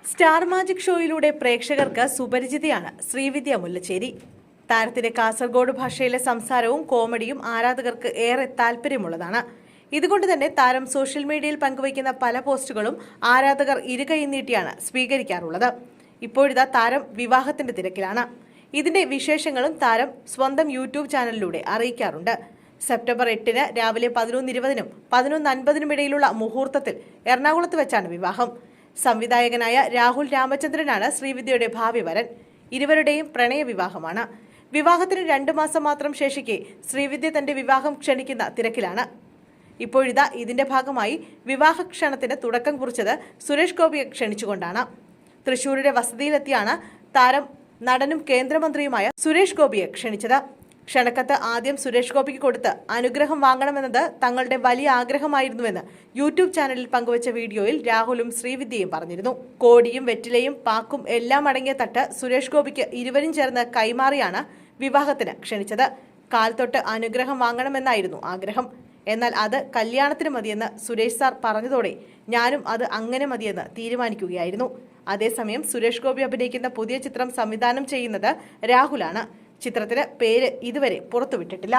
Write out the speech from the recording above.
Star magic ഷോയിലൂടെ പ്രേക്ഷകർക്ക് സുപരിചിതയാണ് ശ്രീവിദ്യ മുല്ലച്ചേരി. താരത്തിന്റെ കാസർഗോഡ് ഭാഷയിലെ സംസാരവും കോമഡിയും ആരാധകർക്ക് ഏറെ താല്പര്യമുള്ളതാണ്. ഇതുകൊണ്ട് തന്നെ താരം സോഷ്യൽ മീഡിയയിൽ പങ്കുവയ്ക്കുന്ന പല പോസ്റ്റുകളും ആരാധകർ ഇരുകൈ നീട്ടിയാണ് സ്വീകരിക്കാറുള്ളത്. ഇപ്പോഴിതാ താരം വിവാഹത്തിന്റെ തിരക്കിലാണ്. ഇതിന്റെ വിശേഷങ്ങളും താരം സ്വന്തം യൂട്യൂബ് ചാനലിലൂടെ അറിയിക്കാറുണ്ട്. സെപ്റ്റംബർ 8-ന് രാവിലെ 11:20-നും 11:50-നും ഇടയിലുള്ള മുഹൂർത്തത്തിൽ എറണാകുളത്ത് വെച്ചാണ് വിവാഹം. സംവിധായകനായ രാഹുൽ രാമചന്ദ്രനാണ് ശ്രീവിദ്യയുടെ ഭാവി വരൻ. ഇരുവരുടെയും പ്രണയ വിവാഹമാണ്. വിവാഹത്തിന് 2 മാസം മാത്രം ശേഷിക്കെ ശ്രീവിദ്യ തന്റെ വിവാഹം ക്ഷണിക്കുന്ന തിരക്കിലാണ്. ഇപ്പോഴിതാ ഇതിന്റെ ഭാഗമായി വിവാഹ ക്ഷണത്തിന് തുടക്കം കുറിച്ചത് സുരേഷ് ഗോപിയെ ക്ഷണിച്ചുകൊണ്ടാണ്. തൃശൂരിലെ വസതിയിലെത്തിയാണ് താരം നടനും കേന്ദ്രമന്ത്രിയുമായ സുരേഷ് ഗോപിയെ ക്ഷണിച്ചത്. ക്ഷണക്കത്ത് ആദ്യം സുരേഷ് ഗോപിക്ക് കൊടുത്ത് അനുഗ്രഹം വാങ്ങണമെന്നത് തങ്ങളുടെ വലിയ ആഗ്രഹമായിരുന്നുവെന്ന് യൂട്യൂബ് ചാനലിൽ പങ്കുവച്ച വീഡിയോയിൽ രാഹുലും ശ്രീവിദ്യയും പറഞ്ഞിരുന്നു. കോടിയും വെറ്റിലയും പാക്കും എല്ലാം അടങ്ങിയ തട്ട് സുരേഷ് ഗോപിക്ക് ഇരുവരും ചേർന്ന് കൈമാറിയാണ് വിവാഹത്തിന് ക്ഷണിച്ചത്. കാൽ തൊട്ട് അനുഗ്രഹം വാങ്ങണമെന്നായിരുന്നു ആഗ്രഹം. എന്നാൽ അത് കല്യാണത്തിന് മതിയെന്ന് സുരേഷ് സാർ പറഞ്ഞതോടെ ഞാനും അത് അങ്ങനെ മതിയെന്ന് തീരുമാനിക്കുകയായിരുന്നു. അതേസമയം സുരേഷ് ഗോപി അഭിനയിക്കുന്ന പുതിയ ചിത്രം സംവിധാനം ചെയ്യുന്നത് രാഹുലാണ്. ചിത്രത്തിന് പേര് ഇതുവരെ പുറത്തുവിട്ടിട്ടില്ല.